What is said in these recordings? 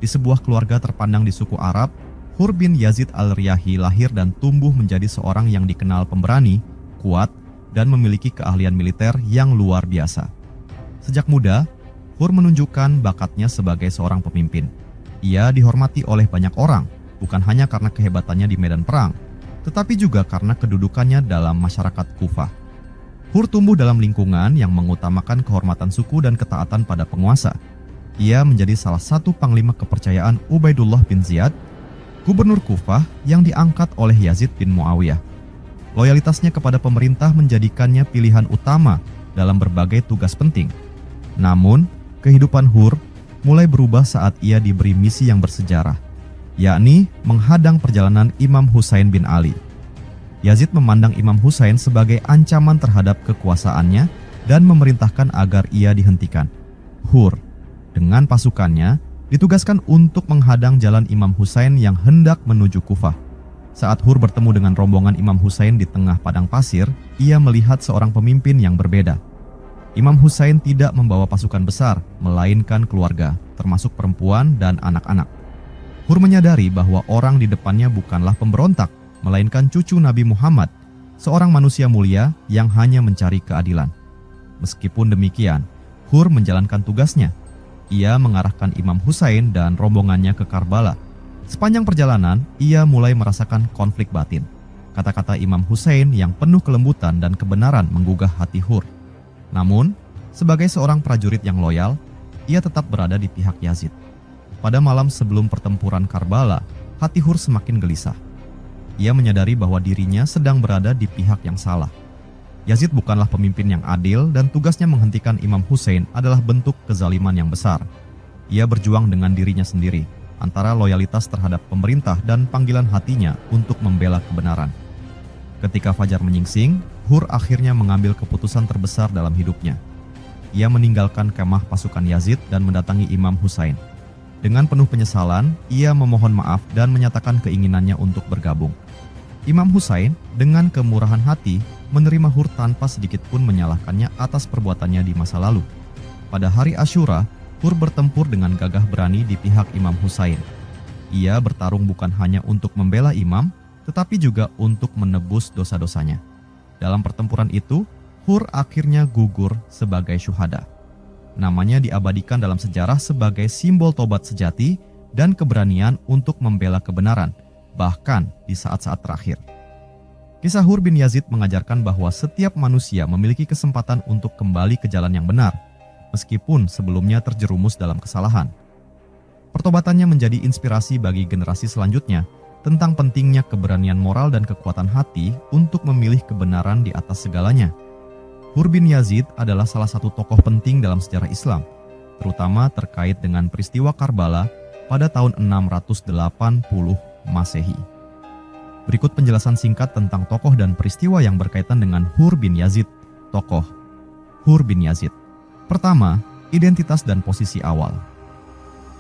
Di sebuah keluarga terpandang di suku Arab, Hur bin Yazid al-Riyahi lahir dan tumbuh menjadi seorang yang dikenal pemberani, kuat, dan memiliki keahlian militer yang luar biasa. Sejak muda, Hur menunjukkan bakatnya sebagai seorang pemimpin. Ia dihormati oleh banyak orang, bukan hanya karena kehebatannya di medan perang, tetapi juga karena kedudukannya dalam masyarakat Kufah. Hur tumbuh dalam lingkungan yang mengutamakan kehormatan suku dan ketaatan pada penguasa. Ia menjadi salah satu panglima kepercayaan Ubaidullah bin Ziyad, gubernur Kufah yang diangkat oleh Yazid bin Muawiyah. Loyalitasnya kepada pemerintah menjadikannya pilihan utama dalam berbagai tugas penting. Namun, kehidupan Hur mulai berubah saat ia diberi misi yang bersejarah, yakni menghadang perjalanan Imam Husain bin Ali. Yazid memandang Imam Husain sebagai ancaman terhadap kekuasaannya dan memerintahkan agar ia dihentikan. Hur, dengan pasukannya, ditugaskan untuk menghadang jalan Imam Husain yang hendak menuju Kufah. Saat Hur bertemu dengan rombongan Imam Husain di tengah padang pasir, ia melihat seorang pemimpin yang berbeda. Imam Husain tidak membawa pasukan besar, melainkan keluarga, termasuk perempuan dan anak-anak. Hur menyadari bahwa orang di depannya bukanlah pemberontak, melainkan cucu Nabi Muhammad, seorang manusia mulia yang hanya mencari keadilan. Meskipun demikian, Hur menjalankan tugasnya. Ia mengarahkan Imam Husain dan rombongannya ke Karbala. Sepanjang perjalanan, ia mulai merasakan konflik batin. Kata-kata Imam Husain yang penuh kelembutan dan kebenaran menggugah hati Hur. Namun, sebagai seorang prajurit yang loyal, ia tetap berada di pihak Yazid. Pada malam sebelum pertempuran Karbala, hati Hur semakin gelisah. Ia menyadari bahwa dirinya sedang berada di pihak yang salah. Yazid bukanlah pemimpin yang adil dan tugasnya menghentikan Imam Husain adalah bentuk kezaliman yang besar. Ia berjuang dengan dirinya sendiri, antara loyalitas terhadap pemerintah dan panggilan hatinya untuk membela kebenaran. Ketika fajar menyingsing, Hur akhirnya mengambil keputusan terbesar dalam hidupnya. Ia meninggalkan kemah pasukan Yazid dan mendatangi Imam Husain. Dengan penuh penyesalan, ia memohon maaf dan menyatakan keinginannya untuk bergabung. Imam Husain dengan kemurahan hati menerima Hur tanpa sedikit pun menyalahkannya atas perbuatannya di masa lalu. Pada hari Asyura, Hur bertempur dengan gagah berani di pihak Imam Husain. Ia bertarung bukan hanya untuk membela Imam, tetapi juga untuk menebus dosa-dosanya. Dalam pertempuran itu, Hur akhirnya gugur sebagai syuhada. Namanya diabadikan dalam sejarah sebagai simbol tobat sejati dan keberanian untuk membela kebenaran, bahkan di saat-saat terakhir. Kisah Hur bin Yazid mengajarkan bahwa setiap manusia memiliki kesempatan untuk kembali ke jalan yang benar, meskipun sebelumnya terjerumus dalam kesalahan. Pertobatannya menjadi inspirasi bagi generasi selanjutnya tentang pentingnya keberanian moral dan kekuatan hati untuk memilih kebenaran di atas segalanya. Hur bin Yazid adalah salah satu tokoh penting dalam sejarah Islam, terutama terkait dengan peristiwa Karbala pada tahun 680 Masehi. Berikut penjelasan singkat tentang tokoh dan peristiwa yang berkaitan dengan Hur bin Yazid. Tokoh Hur bin Yazid. Pertama, identitas dan posisi awal.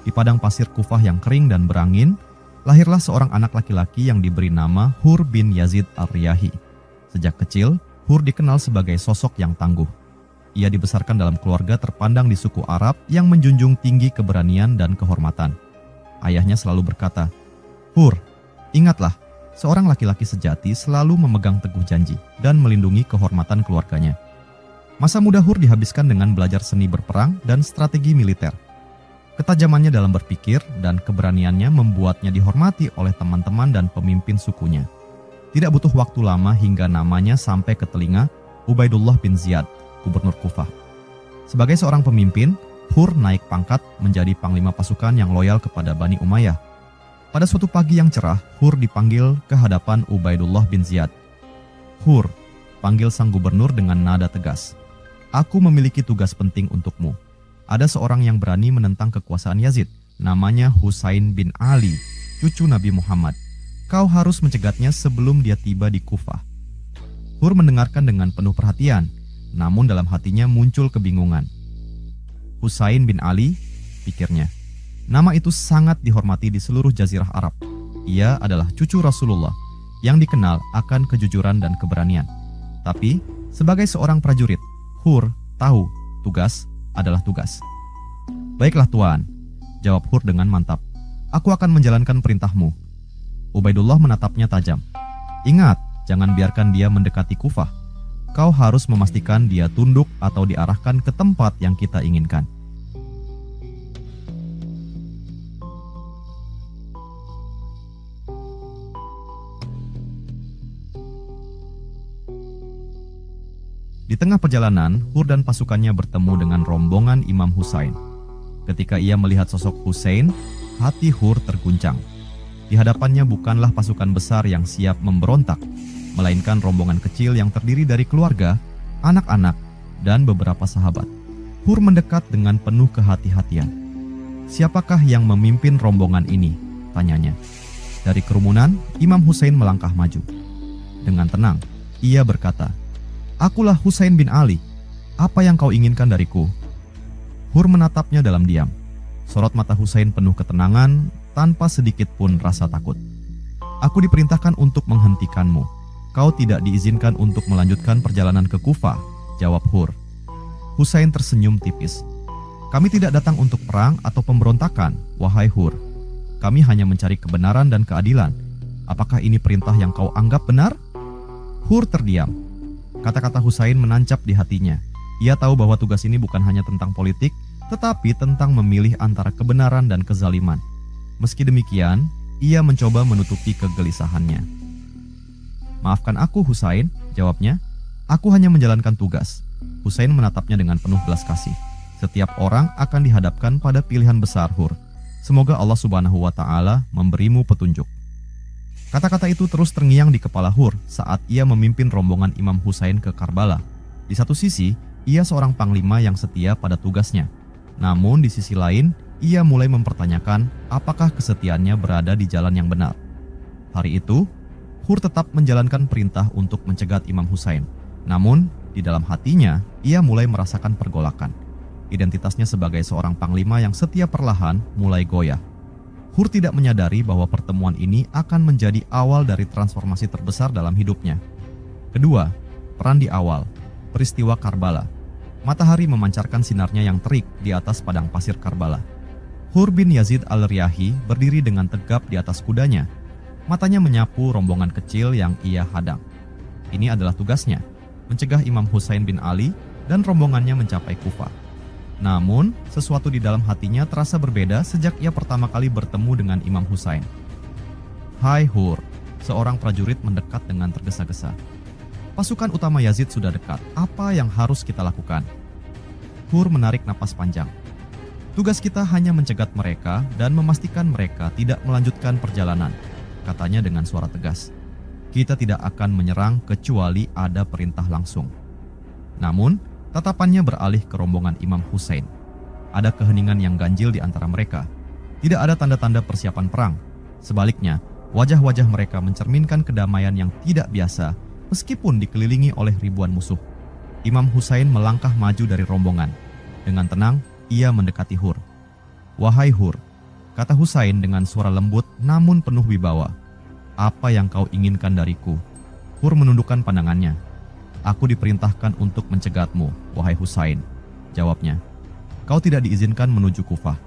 Di padang pasir Kufah yang kering dan berangin, lahirlah seorang anak laki-laki yang diberi nama Hur bin Yazid al-Riyahi. Sejak kecil, Hur dikenal sebagai sosok yang tangguh. Ia dibesarkan dalam keluarga terpandang di suku Arab yang menjunjung tinggi keberanian dan kehormatan. Ayahnya selalu berkata, "Hur, ingatlah, seorang laki-laki sejati selalu memegang teguh janji dan melindungi kehormatan keluarganya." Masa muda Hur dihabiskan dengan belajar seni berperang dan strategi militer. Ketajamannya dalam berpikir dan keberaniannya membuatnya dihormati oleh teman-teman dan pemimpin sukunya. Tidak butuh waktu lama hingga namanya sampai ke telinga Ubaidullah bin Ziyad, gubernur Kufah. Sebagai seorang pemimpin, Hur naik pangkat menjadi panglima pasukan yang loyal kepada Bani Umayyah. Pada suatu pagi yang cerah, Hur dipanggil ke hadapan Ubaidullah bin Ziyad. "Hur," panggil sang gubernur dengan nada tegas, "aku memiliki tugas penting untukmu. Ada seorang yang berani menentang kekuasaan Yazid, namanya Husain bin Ali, cucu Nabi Muhammad. Kau harus mencegatnya sebelum dia tiba di Kufah." Hur mendengarkan dengan penuh perhatian, namun dalam hatinya muncul kebingungan. Husain bin Ali, pikirnya. Nama itu sangat dihormati di seluruh jazirah Arab. Ia adalah cucu Rasulullah yang dikenal akan kejujuran dan keberanian. Tapi, sebagai seorang prajurit, Hur tahu tugas adalah tugas. "Baiklah Tuan," jawab Hur dengan mantap. Aku akan menjalankan perintahmu." Ubaidullah menatapnya tajam. "Ingat, jangan biarkan dia mendekati Kufah. Kau harus memastikan dia tunduk atau diarahkan ke tempat yang kita inginkan." Di tengah perjalanan, Hur dan pasukannya bertemu dengan rombongan Imam Husain. Ketika ia melihat sosok Husain, hati Hur terguncang. Di hadapannya bukanlah pasukan besar yang siap memberontak, melainkan rombongan kecil yang terdiri dari keluarga, anak-anak, dan beberapa sahabat. Hur mendekat dengan penuh kehati-hatian. "Siapakah yang memimpin rombongan ini?" tanyanya. Dari kerumunan, Imam Husain melangkah maju. Dengan tenang, ia berkata, "Akulah Husain bin Ali. Apa yang kau inginkan dariku?" Hur menatapnya dalam diam. Sorot mata Husain penuh ketenangan, tanpa sedikit pun rasa takut. "Aku diperintahkan untuk menghentikanmu. Kau tidak diizinkan untuk melanjutkan perjalanan ke Kufah," jawab Hur. Husain tersenyum tipis. "Kami tidak datang untuk perang atau pemberontakan, wahai Hur. Kami hanya mencari kebenaran dan keadilan. Apakah ini perintah yang kau anggap benar?" Hur terdiam. Kata-kata Husain menancap di hatinya. Ia tahu bahwa tugas ini bukan hanya tentang politik, tetapi tentang memilih antara kebenaran dan kezaliman. Meski demikian, ia mencoba menutupi kegelisahannya. "Maafkan aku, Husain," jawabnya. "Aku hanya menjalankan tugas." Husain menatapnya dengan penuh belas kasih. "Setiap orang akan dihadapkan pada pilihan besar, Hur. Semoga Allah Subhanahu wa Ta'ala memberimu petunjuk." Kata-kata itu terus terngiang di kepala Hur saat ia memimpin rombongan Imam Husain ke Karbala. Di satu sisi, ia seorang panglima yang setia pada tugasnya. Namun di sisi lain, ia mulai mempertanyakan apakah kesetiaannya berada di jalan yang benar. Hari itu, Hur tetap menjalankan perintah untuk mencegat Imam Husain. Namun, di dalam hatinya, ia mulai merasakan pergolakan. Identitasnya sebagai seorang panglima yang setia perlahan mulai goyah. Hur tidak menyadari bahwa pertemuan ini akan menjadi awal dari transformasi terbesar dalam hidupnya. Kedua, peran di awal, peristiwa Karbala. Matahari memancarkan sinarnya yang terik di atas padang pasir Karbala. Hur bin Yazid al-Riyahi berdiri dengan tegap di atas kudanya. Matanya menyapu rombongan kecil yang ia hadang. Ini adalah tugasnya, mencegah Imam Husain bin Ali dan rombongannya mencapai Kufah. Namun, sesuatu di dalam hatinya terasa berbeda sejak ia pertama kali bertemu dengan Imam Husain. "Hai Hur," seorang prajurit mendekat dengan tergesa-gesa. "Pasukan utama Yazid sudah dekat. Apa yang harus kita lakukan?" Hur menarik napas panjang. "Tugas kita hanya mencegat mereka dan memastikan mereka tidak melanjutkan perjalanan," katanya dengan suara tegas. "Kita tidak akan menyerang kecuali ada perintah langsung." Namun, tatapannya beralih ke rombongan Imam Husain. Ada keheningan yang ganjil di antara mereka. Tidak ada tanda-tanda persiapan perang. Sebaliknya, wajah-wajah mereka mencerminkan kedamaian yang tidak biasa, meskipun dikelilingi oleh ribuan musuh. Imam Husain melangkah maju dari rombongan. Dengan tenang, ia mendekati Hur. "Wahai Hur," kata Husain dengan suara lembut namun penuh wibawa. "Apa yang kau inginkan dariku?" Hur menundukkan pandangannya. "Aku diperintahkan untuk mencegatmu, wahai Husain," jawabnya. "Kau tidak diizinkan menuju Kufah."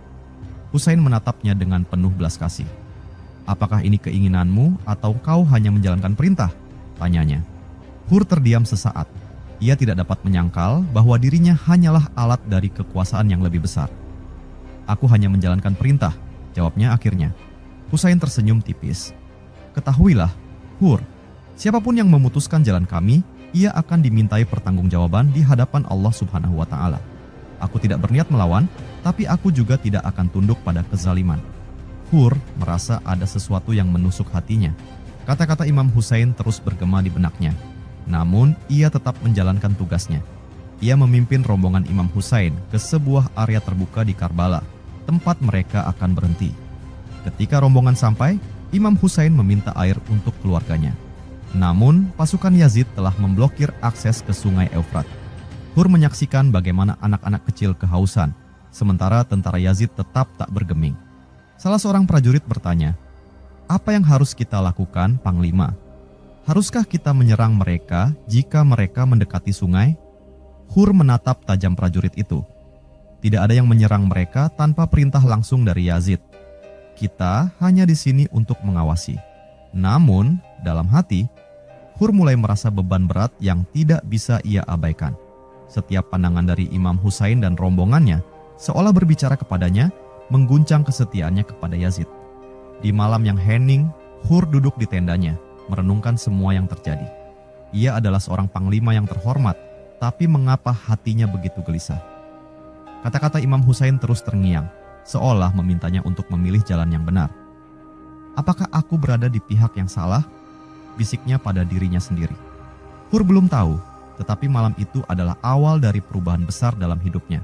Husain menatapnya dengan penuh belas kasih. "Apakah ini keinginanmu atau kau hanya menjalankan perintah?" tanyanya. Hur terdiam sesaat. Ia tidak dapat menyangkal bahwa dirinya hanyalah alat dari kekuasaan yang lebih besar. "Aku hanya menjalankan perintah," jawabnya akhirnya. Husain tersenyum tipis. "Ketahuilah, Hur, siapapun yang memutuskan jalan kami, ia akan dimintai pertanggungjawaban di hadapan Allah Subhanahu wa Ta'ala. Aku tidak berniat melawan, tapi aku juga tidak akan tunduk pada kezaliman." Hur merasa ada sesuatu yang menusuk hatinya. Kata-kata Imam Husain terus bergema di benaknya. Namun, ia tetap menjalankan tugasnya. Ia memimpin rombongan Imam Husain ke sebuah area terbuka di Karbala, tempat mereka akan berhenti. Ketika rombongan sampai, Imam Husain meminta air untuk keluarganya. Namun, pasukan Yazid telah memblokir akses ke sungai Eufrat. Hur menyaksikan bagaimana anak-anak kecil kehausan, sementara tentara Yazid tetap tak bergeming. Salah seorang prajurit bertanya, "Apa yang harus kita lakukan, Panglima? Haruskah kita menyerang mereka jika mereka mendekati sungai?" Hur menatap tajam prajurit itu. "Tidak ada yang menyerang mereka tanpa perintah langsung dari Yazid. Kita hanya di sini untuk mengawasi. Namun, dalam hati, Hur mulai merasa beban berat yang tidak bisa ia abaikan. Setiap pandangan dari Imam Husain dan rombongannya seolah berbicara kepadanya, mengguncang kesetiaannya kepada Yazid. Di malam yang hening, Hur duduk di tendanya, merenungkan semua yang terjadi. Ia adalah seorang panglima yang terhormat, tapi mengapa hatinya begitu gelisah? Kata-kata Imam Husain terus terngiang, seolah memintanya untuk memilih jalan yang benar. Apakah aku berada di pihak yang salah? Bisiknya pada dirinya sendiri. Hur belum tahu, tetapi malam itu adalah awal dari perubahan besar dalam hidupnya.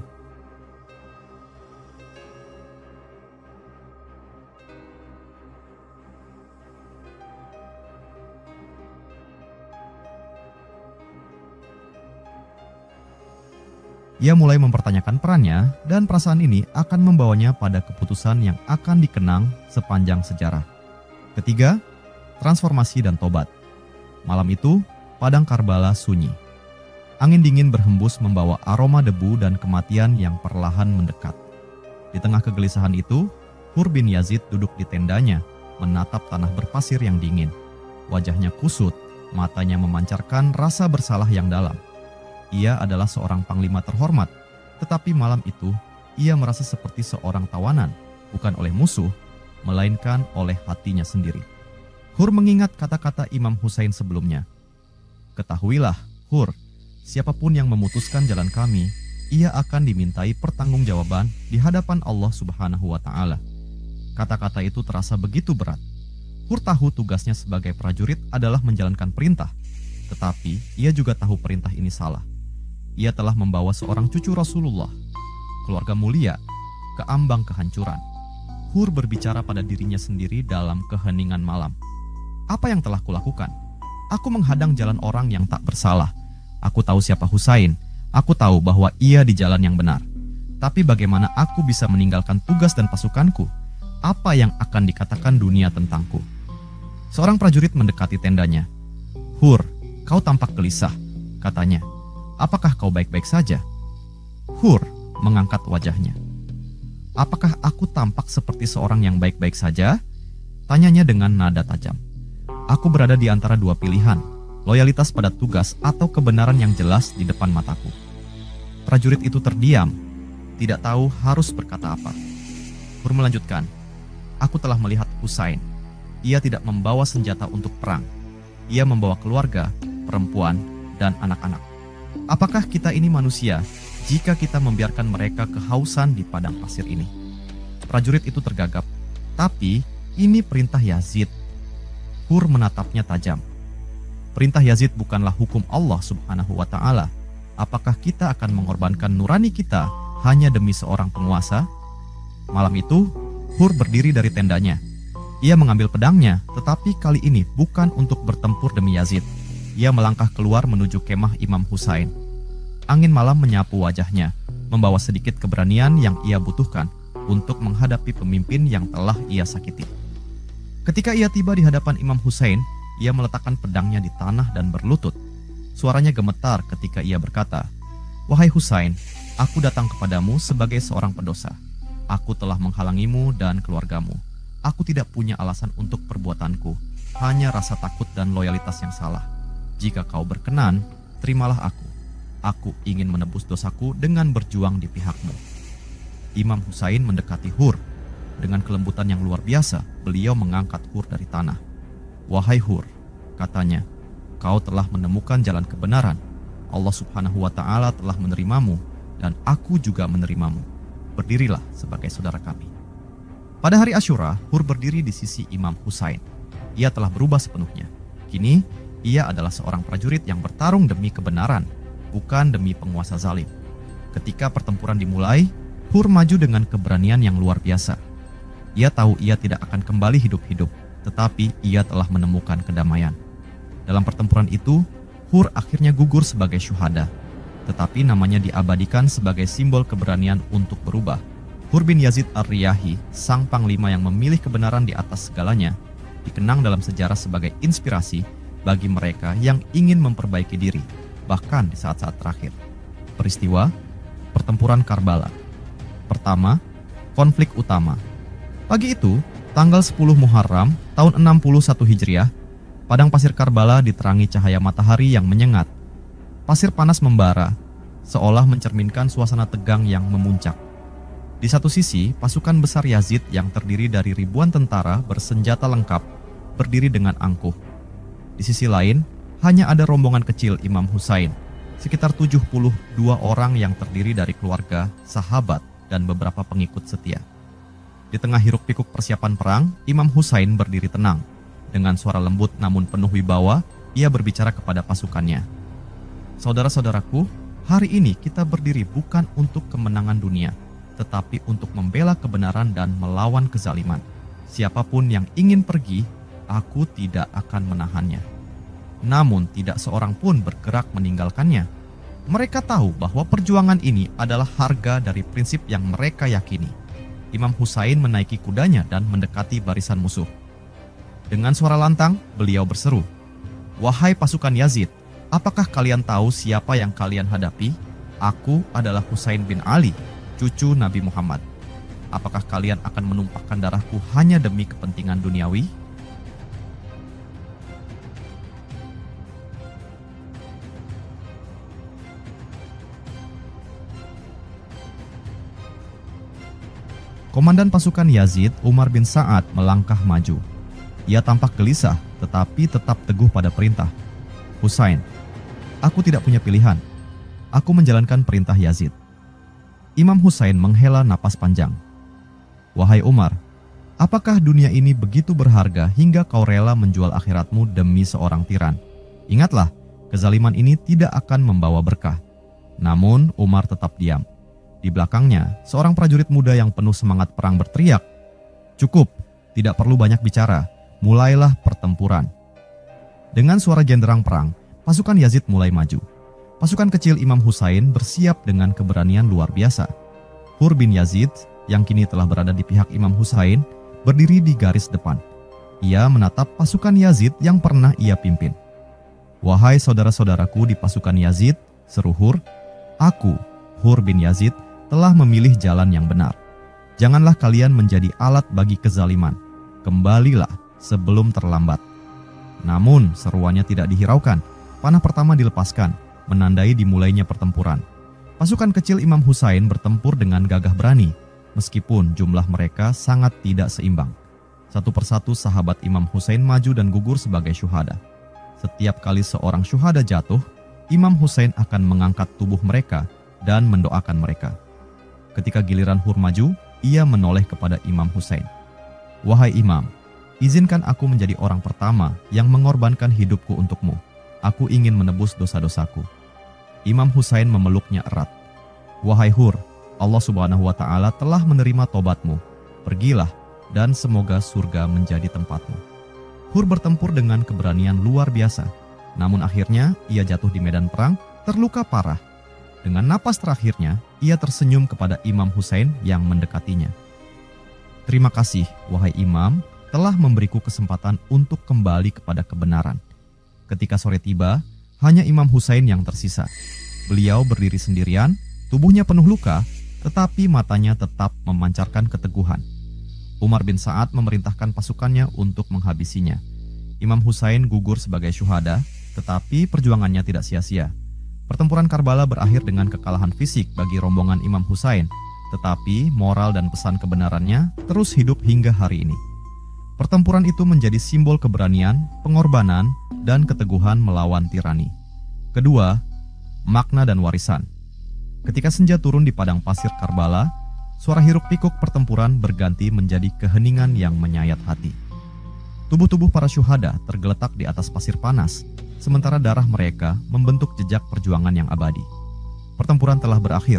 Ia mulai mempertanyakan perannya, dan perasaan ini akan membawanya pada keputusan yang akan dikenang sepanjang sejarah. Ketiga, transformasi dan tobat. Malam itu, padang Karbala sunyi. Angin dingin berhembus membawa aroma debu dan kematian yang perlahan mendekat. Di tengah kegelisahan itu, Hur bin Yazid duduk di tendanya, menatap tanah berpasir yang dingin. Wajahnya kusut, matanya memancarkan rasa bersalah yang dalam. Ia adalah seorang panglima terhormat, tetapi malam itu ia merasa seperti seorang tawanan, bukan oleh musuh, melainkan oleh hatinya sendiri. Hur mengingat kata-kata Imam Husain sebelumnya. Ketahuilah, Hur, siapapun yang memutuskan jalan kami, ia akan dimintai pertanggungjawaban di hadapan Allah Subhanahu wa Ta'ala. Kata-kata itu terasa begitu berat. Hur tahu tugasnya sebagai prajurit adalah menjalankan perintah, tetapi ia juga tahu perintah ini salah. Ia telah membawa seorang cucu Rasulullah, keluarga mulia, ke ambang kehancuran. Hur berbicara pada dirinya sendiri dalam keheningan malam. Apa yang telah kulakukan? Aku menghadang jalan orang yang tak bersalah. Aku tahu siapa Husain. Aku tahu bahwa ia di jalan yang benar. Tapi bagaimana aku bisa meninggalkan tugas dan pasukanku? Apa yang akan dikatakan dunia tentangku? Seorang prajurit mendekati tendanya. Hur, kau tampak gelisah, katanya. Apakah kau baik-baik saja? Hur mengangkat wajahnya. Apakah aku tampak seperti seorang yang baik-baik saja? Tanyanya dengan nada tajam. Aku berada di antara dua pilihan, loyalitas pada tugas atau kebenaran yang jelas di depan mataku. Prajurit itu terdiam, tidak tahu harus berkata apa. Hur melanjutkan, aku telah melihat Husain. Ia tidak membawa senjata untuk perang. Ia membawa keluarga, perempuan, dan anak-anak. Apakah kita ini manusia jika kita membiarkan mereka kehausan di padang pasir ini? Prajurit itu tergagap. Tapi ini perintah Yazid. Hur menatapnya tajam. Perintah Yazid bukanlah hukum Allah Subhanahu wa Ta'ala. Apakah kita akan mengorbankan nurani kita hanya demi seorang penguasa? Malam itu, Hur berdiri dari tendanya. Ia mengambil pedangnya, tetapi kali ini bukan untuk bertempur demi Yazid. Ia melangkah keluar menuju kemah Imam Husain. Angin malam menyapu wajahnya, membawa sedikit keberanian yang ia butuhkan untuk menghadapi pemimpin yang telah ia sakiti. Ketika ia tiba di hadapan Imam Husain, ia meletakkan pedangnya di tanah dan berlutut. Suaranya gemetar ketika ia berkata, "Wahai Husain, aku datang kepadamu sebagai seorang pendosa. Aku telah menghalangimu dan keluargamu. Aku tidak punya alasan untuk perbuatanku, hanya rasa takut dan loyalitas yang salah. Jika kau berkenan, terimalah aku. Aku ingin menebus dosaku dengan berjuang di pihakmu." Imam Husain mendekati Hur. Dengan kelembutan yang luar biasa, beliau mengangkat Hur dari tanah. "Wahai Hur," katanya, "kau telah menemukan jalan kebenaran. Allah Subhanahu wa Ta'ala telah menerimamu, dan aku juga menerimamu. Berdirilah sebagai saudara kami." Pada hari Asyura, Hur berdiri di sisi Imam Husain. Ia telah berubah sepenuhnya. Kini, ia adalah seorang prajurit yang bertarung demi kebenaran, bukan demi penguasa zalim. Ketika pertempuran dimulai, Hur maju dengan keberanian yang luar biasa. Ia tahu ia tidak akan kembali hidup-hidup, tetapi ia telah menemukan kedamaian. Dalam pertempuran itu, Hur akhirnya gugur sebagai syuhada, tetapi namanya diabadikan sebagai simbol keberanian untuk berubah. Hur bin Yazid al-Riyahi, sang panglima yang memilih kebenaran di atas segalanya, dikenang dalam sejarah sebagai inspirasi bagi mereka yang ingin memperbaiki diri, bahkan di saat-saat terakhir. Peristiwa pertempuran Karbala. Pertama, konflik utama. Pagi itu, Tanggal 10 Muharram tahun 61 Hijriah, padang pasir Karbala diterangi cahaya matahari yang menyengat. Pasir panas membara, seolah mencerminkan suasana tegang yang memuncak. Di satu sisi, pasukan besar Yazid yang terdiri dari ribuan tentara bersenjata lengkap berdiri dengan angkuh. Di sisi lain, hanya ada rombongan kecil Imam Husain, sekitar 72 orang yang terdiri dari keluarga, sahabat, dan beberapa pengikut setia. Di tengah hiruk-pikuk persiapan perang, Imam Husain berdiri tenang. Dengan suara lembut namun penuh wibawa, ia berbicara kepada pasukannya. Saudara-saudaraku, hari ini kita berdiri bukan untuk kemenangan dunia, tetapi untuk membela kebenaran dan melawan kezaliman. Siapapun yang ingin pergi, aku tidak akan menahannya. Namun tidak seorang pun bergerak meninggalkannya. Mereka tahu bahwa perjuangan ini adalah harga dari prinsip yang mereka yakini. Imam Husain menaiki kudanya dan mendekati barisan musuh. Dengan suara lantang, beliau berseru, "Wahai pasukan Yazid, apakah kalian tahu siapa yang kalian hadapi? Aku adalah Husain bin Ali, cucu Nabi Muhammad. Apakah kalian akan menumpahkan darahku hanya demi kepentingan duniawi?" Komandan pasukan Yazid, Umar bin Sa'ad, melangkah maju. Ia tampak gelisah, tetapi tetap teguh pada perintah. "Husain, aku tidak punya pilihan. Aku menjalankan perintah Yazid." Imam Husain menghela napas panjang. "Wahai Umar, apakah dunia ini begitu berharga hingga kau rela menjual akhiratmu demi seorang tiran? Ingatlah, kezaliman ini tidak akan membawa berkah." Namun Umar tetap diam. Di belakangnya, seorang prajurit muda yang penuh semangat perang berteriak, "Cukup, tidak perlu banyak bicara, mulailah pertempuran." Dengan suara genderang perang, pasukan Yazid mulai maju. Pasukan kecil Imam Husain bersiap dengan keberanian luar biasa. Hur bin Yazid, yang kini telah berada di pihak Imam Husain, berdiri di garis depan. Ia menatap pasukan Yazid yang pernah ia pimpin. "Wahai saudara-saudaraku di pasukan Yazid," seru Hur, "aku, Hur bin Yazid, telah memilih jalan yang benar. Janganlah kalian menjadi alat bagi kezaliman. Kembalilah sebelum terlambat." Namun seruannya tidak dihiraukan. Panah pertama dilepaskan, menandai dimulainya pertempuran. Pasukan kecil Imam Husain bertempur dengan gagah berani, meskipun jumlah mereka sangat tidak seimbang. Satu persatu sahabat Imam Husain maju dan gugur sebagai syuhada. Setiap kali seorang syuhada jatuh, Imam Husain akan mengangkat tubuh mereka dan mendoakan mereka. Ketika giliran Hur maju, ia menoleh kepada Imam Husain. "Wahai Imam, izinkan aku menjadi orang pertama yang mengorbankan hidupku untukmu. Aku ingin menebus dosa-dosaku." Imam Husain memeluknya erat. "Wahai Hur, Allah Subhanahu wa Ta'ala telah menerima tobatmu. Pergilah dan semoga surga menjadi tempatmu." Hur bertempur dengan keberanian luar biasa. Namun akhirnya ia jatuh di medan perang, terluka parah. Dengan napas terakhirnya, ia tersenyum kepada Imam Husain yang mendekatinya. "Terima kasih, wahai Imam, telah memberiku kesempatan untuk kembali kepada kebenaran." Ketika sore tiba, hanya Imam Husain yang tersisa. Beliau berdiri sendirian, tubuhnya penuh luka, tetapi matanya tetap memancarkan keteguhan. Umar bin Sa'ad memerintahkan pasukannya untuk menghabisinya. Imam Husain gugur sebagai syuhada, tetapi perjuangannya tidak sia-sia. Pertempuran Karbala berakhir dengan kekalahan fisik bagi rombongan Imam Husain, tetapi moral dan pesan kebenarannya terus hidup hingga hari ini. Pertempuran itu menjadi simbol keberanian, pengorbanan, dan keteguhan melawan tirani. Kedua, makna dan warisan. Ketika senja turun di padang pasir Karbala, suara hiruk-pikuk pertempuran berganti menjadi keheningan yang menyayat hati. Tubuh-tubuh para syuhada tergeletak di atas pasir panas, sementara darah mereka membentuk jejak perjuangan yang abadi. Pertempuran telah berakhir,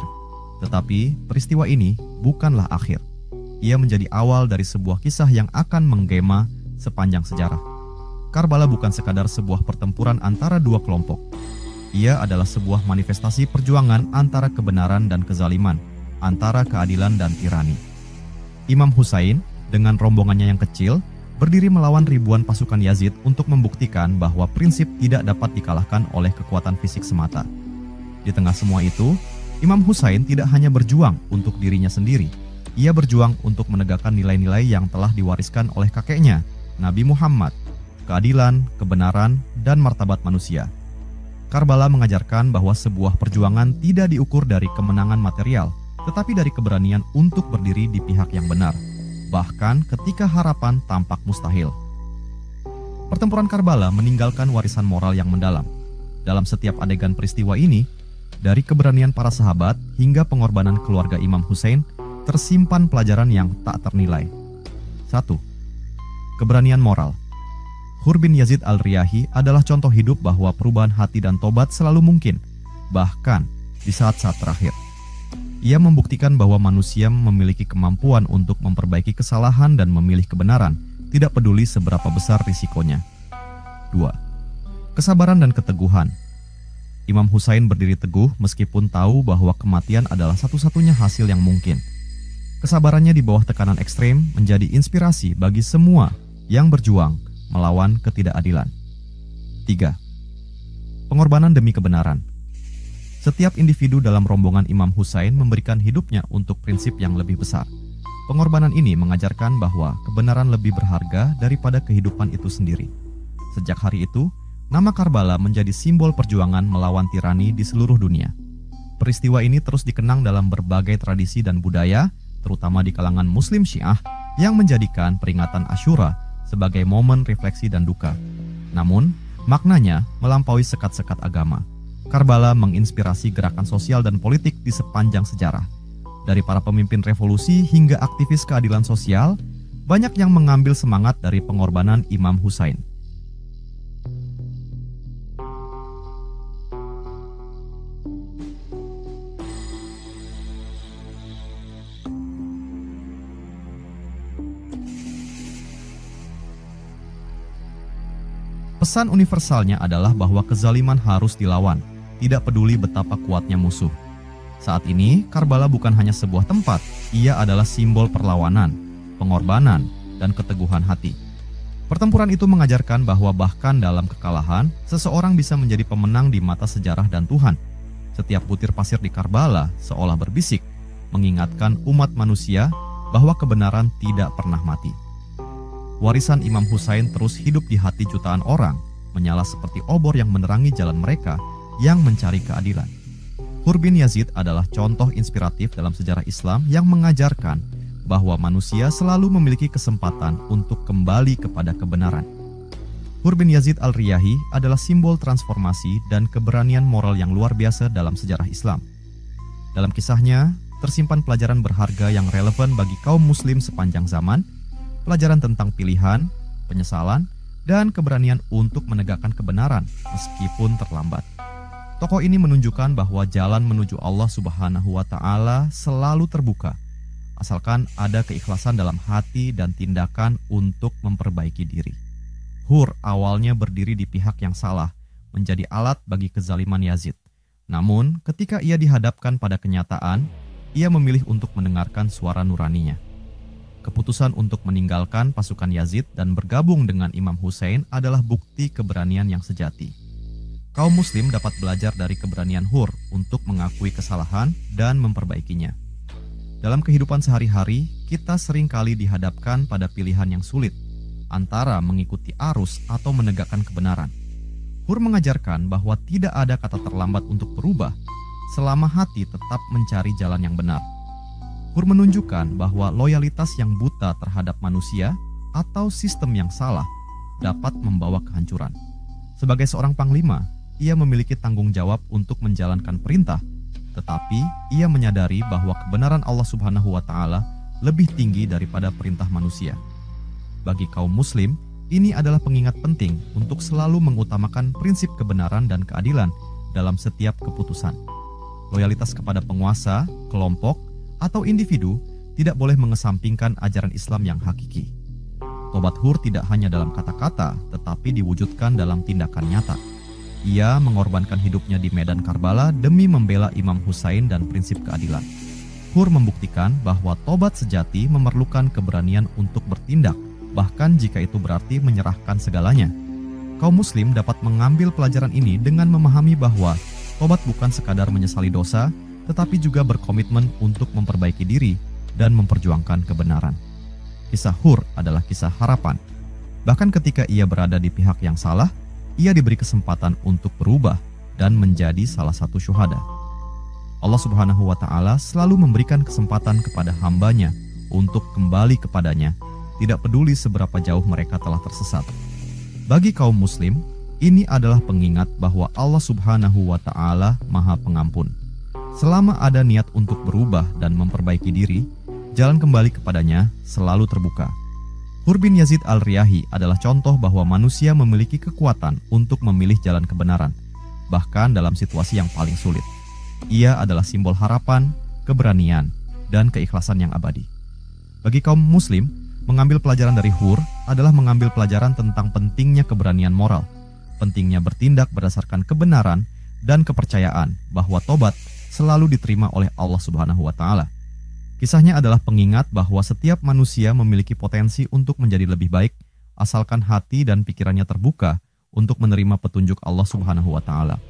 tetapi peristiwa ini bukanlah akhir. Ia menjadi awal dari sebuah kisah yang akan menggema sepanjang sejarah. Karbala bukan sekadar sebuah pertempuran antara dua kelompok. Ia adalah sebuah manifestasi perjuangan antara kebenaran dan kezaliman, antara keadilan dan tirani. Imam Husain dengan rombongannya yang kecil berdiri melawan ribuan pasukan Yazid untuk membuktikan bahwa prinsip tidak dapat dikalahkan oleh kekuatan fisik semata. Di tengah semua itu, Imam Husain tidak hanya berjuang untuk dirinya sendiri, Ia berjuang untuk menegakkan nilai-nilai yang telah diwariskan oleh kakeknya, Nabi Muhammad, keadilan, kebenaran, dan martabat manusia. Karbala mengajarkan bahwa sebuah perjuangan tidak diukur dari kemenangan material, tetapi dari keberanian untuk berdiri di pihak yang benar, bahkan ketika harapan tampak mustahil. Pertempuran Karbala meninggalkan warisan moral yang mendalam. Dalam setiap adegan peristiwa ini, dari keberanian para sahabat hingga pengorbanan keluarga Imam Hussein, tersimpan pelajaran yang tak ternilai. 1. Keberanian moral. Hur bin Yazid al-Riyahi adalah contoh hidup bahwa perubahan hati dan tobat selalu mungkin, bahkan di saat-saat terakhir. Ia membuktikan bahwa manusia memiliki kemampuan untuk memperbaiki kesalahan dan memilih kebenaran, tidak peduli seberapa besar risikonya. 2. Kesabaran dan keteguhan. Imam Hussein berdiri teguh meskipun tahu bahwa kematian adalah satu-satunya hasil yang mungkin. Kesabarannya di bawah tekanan ekstrem menjadi inspirasi bagi semua yang berjuang melawan ketidakadilan. 3. Pengorbanan demi kebenaran. Setiap individu dalam rombongan Imam Hussein memberikan hidupnya untuk prinsip yang lebih besar. Pengorbanan ini mengajarkan bahwa kebenaran lebih berharga daripada kehidupan itu sendiri. Sejak hari itu, nama Karbala menjadi simbol perjuangan melawan tirani di seluruh dunia. Peristiwa ini terus dikenang dalam berbagai tradisi dan budaya, terutama di kalangan Muslim Syiah, yang menjadikan peringatan Asyura sebagai momen refleksi dan duka. Namun, maknanya melampaui sekat-sekat agama. Karbala menginspirasi gerakan sosial dan politik di sepanjang sejarah. Dari para pemimpin revolusi hingga aktivis keadilan sosial, banyak yang mengambil semangat dari pengorbanan Imam Hussein. Pesan universalnya adalah bahwa kezaliman harus dilawan, tidak peduli betapa kuatnya musuh. Saat ini, Karbala bukan hanya sebuah tempat, ia adalah simbol perlawanan, pengorbanan, dan keteguhan hati. Pertempuran itu mengajarkan bahwa bahkan dalam kekalahan, seseorang bisa menjadi pemenang di mata sejarah dan Tuhan. Setiap butir pasir di Karbala seolah berbisik, mengingatkan umat manusia bahwa kebenaran tidak pernah mati. Warisan Imam Hussein terus hidup di hati jutaan orang, menyala seperti obor yang menerangi jalan mereka yang mencari keadilan. Hur bin Yazid adalah contoh inspiratif dalam sejarah Islam yang mengajarkan bahwa manusia selalu memiliki kesempatan untuk kembali kepada kebenaran. Hur bin Yazid al-Riyahi adalah simbol transformasi dan keberanian moral yang luar biasa dalam sejarah Islam. Dalam kisahnya, tersimpan pelajaran berharga yang relevan bagi kaum muslim sepanjang zaman, pelajaran tentang pilihan, penyesalan, dan keberanian untuk menegakkan kebenaran meskipun terlambat. Tokoh ini menunjukkan bahwa jalan menuju Allah Subhanahu wa Ta'ala selalu terbuka, asalkan ada keikhlasan dalam hati dan tindakan untuk memperbaiki diri. Hur awalnya berdiri di pihak yang salah, menjadi alat bagi kezaliman Yazid. Namun, ketika ia dihadapkan pada kenyataan, ia memilih untuk mendengarkan suara nuraninya. Keputusan untuk meninggalkan pasukan Yazid dan bergabung dengan Imam Hussein adalah bukti keberanian yang sejati. Kaum muslim dapat belajar dari keberanian Hur untuk mengakui kesalahan dan memperbaikinya. Dalam kehidupan sehari-hari, kita seringkali dihadapkan pada pilihan yang sulit, antara mengikuti arus atau menegakkan kebenaran. Hur mengajarkan bahwa tidak ada kata terlambat untuk berubah, selama hati tetap mencari jalan yang benar. Hur menunjukkan bahwa loyalitas yang buta terhadap manusia atau sistem yang salah dapat membawa kehancuran. Sebagai seorang panglima, ia memiliki tanggung jawab untuk menjalankan perintah, tetapi ia menyadari bahwa kebenaran Allah Subhanahu wa Ta'ala lebih tinggi daripada perintah manusia. Bagi kaum muslim, ini adalah pengingat penting untuk selalu mengutamakan prinsip kebenaran dan keadilan dalam setiap keputusan. Loyalitas kepada penguasa, kelompok, atau individu tidak boleh mengesampingkan ajaran Islam yang hakiki. Tobat Hur tidak hanya dalam kata-kata, tetapi diwujudkan dalam tindakan nyata. Ia mengorbankan hidupnya di medan Karbala demi membela Imam Hussein dan prinsip keadilan. Hur membuktikan bahwa tobat sejati memerlukan keberanian untuk bertindak, bahkan jika itu berarti menyerahkan segalanya. Kaum muslim dapat mengambil pelajaran ini dengan memahami bahwa tobat bukan sekadar menyesali dosa, tetapi juga berkomitmen untuk memperbaiki diri dan memperjuangkan kebenaran. Kisah Hur adalah kisah harapan. Bahkan ketika ia berada di pihak yang salah, ia diberi kesempatan untuk berubah dan menjadi salah satu syuhada. Allah Subhanahu wa Ta'ala selalu memberikan kesempatan kepada hambanya untuk kembali kepadanya, tidak peduli seberapa jauh mereka telah tersesat. Bagi kaum muslim, ini adalah pengingat bahwa Allah Subhanahu wa Ta'ala Maha Pengampun. Selama ada niat untuk berubah dan memperbaiki diri, jalan kembali kepadanya selalu terbuka. Hur bin Yazid al-Riyahi adalah contoh bahwa manusia memiliki kekuatan untuk memilih jalan kebenaran, bahkan dalam situasi yang paling sulit. Ia adalah simbol harapan, keberanian, dan keikhlasan yang abadi. Bagi kaum muslim, mengambil pelajaran dari Hur adalah mengambil pelajaran tentang pentingnya keberanian moral, pentingnya bertindak berdasarkan kebenaran dan kepercayaan bahwa tobat selalu diterima oleh Allah Subhanahu wa Ta'ala. Kisahnya adalah pengingat bahwa setiap manusia memiliki potensi untuk menjadi lebih baik, asalkan hati dan pikirannya terbuka untuk menerima petunjuk Allah Subhanahu wa Ta'ala.